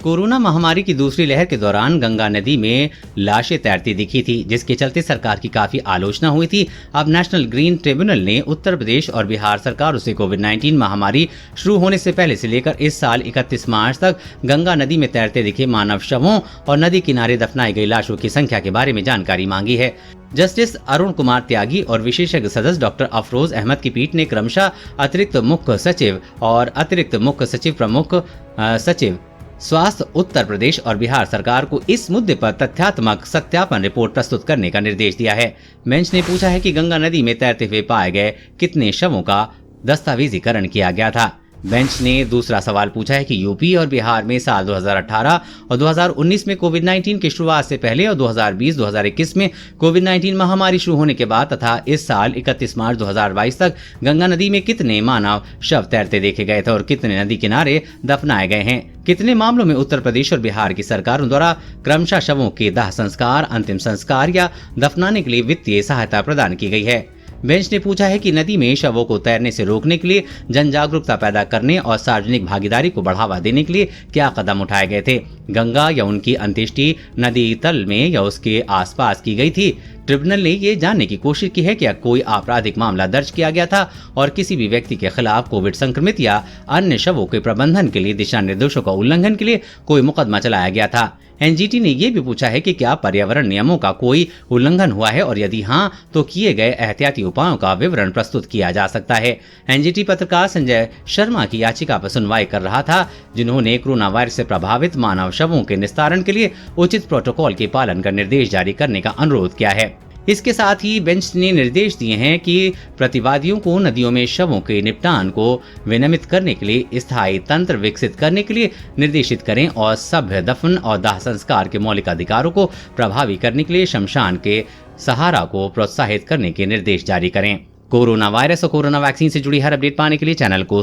Corona महामारी की दूसरी लहर के दौरान गंगा नदी में लाशें तैरती दिखी थी, जिसके चलते सरकार की काफी आलोचना हुई थी। अब नेशनल ग्रीन ट्रिब्यूनल ने उत्तर प्रदेश और बिहार सरकारों से कोविड-19 महामारी शुरू होने से पहले से लेकर इस साल 31 मार्च तक गंगा नदी में तैरते दिखे मानव शवों और नदी किनारे दफनाई गई लाशों की संख्या के बारे में जानकारी मांगी है। जस्टिस अरुण कुमार त्यागी और विशेषज्ञ सदस्य डॉक्टर अफरोज अहमद की पीठ ने क्रमशः अतिरिक्त मुख्य सचिव और अतिरिक्त मुख्य सचिव प्रमुख सचिव स्वास्थ्य उत्तर प्रदेश और बिहार सरकार को इस मुद्दे पर तथ्यात्मक सत्यापन रिपोर्ट प्रस्तुत करने का निर्देश दिया है। बेंच ने पूछा है कि गंगा नदी में तैरते हुए पाए गए कितने शवों का दस्तावेजीकरण किया गया था। बेंच ने दूसरा सवाल पूछा है कि यूपी और बिहार में साल 2018 और 2019 में कोविड-19 की शुरुआत से पहले और 2020-2021 में कोविड-19 महामारी शुरू होने के बाद तथा इस साल 31 मार्च 2022 तक गंगा नदी में कितने मानव शव तैरते देखे गए थे और कितने नदी किनारे दफनाए गए हैं। कितने मामलों में उत्तर प्रदेश और बिहार की सरकारों द्वारा क्रमशः शवों के दाह संस्कार, अंतिम संस्कार या दफनाने के लिए वित्तीय सहायता प्रदान की गई है। बेंच ने पूछा है कि नदी में शवों को तैरने से रोकने के लिए जन जागरूकता पैदा करने और सार्वजनिक भागीदारी को बढ़ावा देने के लिए क्या कदम उठाए गए थे। गंगा या उनकी अंत्येष्टि नदी तल में या उसके आसपास की गई थी। ट्रिब्यूनल ने ये जानने की कोशिश की है कि कोई आपराधिक मामला दर्ज किया गया था और किसी भी व्यक्ति के खिलाफ कोविड संक्रमित या अन्य शवों के प्रबंधन के लिए दिशा निर्देशों का उल्लंघन के लिए कोई मुकदमा चलाया गया था। एनजीटी ने यह भी पूछा है कि क्या पर्यावरण नियमों का कोई उल्लंघन हुआ है और यदि हाँ तो किए गए एहतियाती उपायों का विवरण प्रस्तुत किया जा सकता है। एनजीटी पत्रकार संजय शर्मा की याचिका पर सुनवाई कर रहा था, जिन्होंने कोरोना वायरस से प्रभावित मानव शवों के निस्तारण के लिए उचित प्रोटोकॉल के पालन का निर्देश जारी करने का अनुरोध किया है। इसके साथ ही बेंच ने निर्देश दिए हैं कि प्रतिवादियों को नदियों में शवों के निपटान को विनियमित करने के लिए स्थायी तंत्र विकसित करने के लिए निर्देशित करें और सभ्य दफन और दाह संस्कार के मौलिक अधिकारों को प्रभावी करने के लिए शमशान के सहारा को प्रोत्साहित करने के निर्देश जारी करें। कोरोना वायरस और कोरोना वैक्सीन से जुड़ी हर अपडेट पाने के लिए चैनल को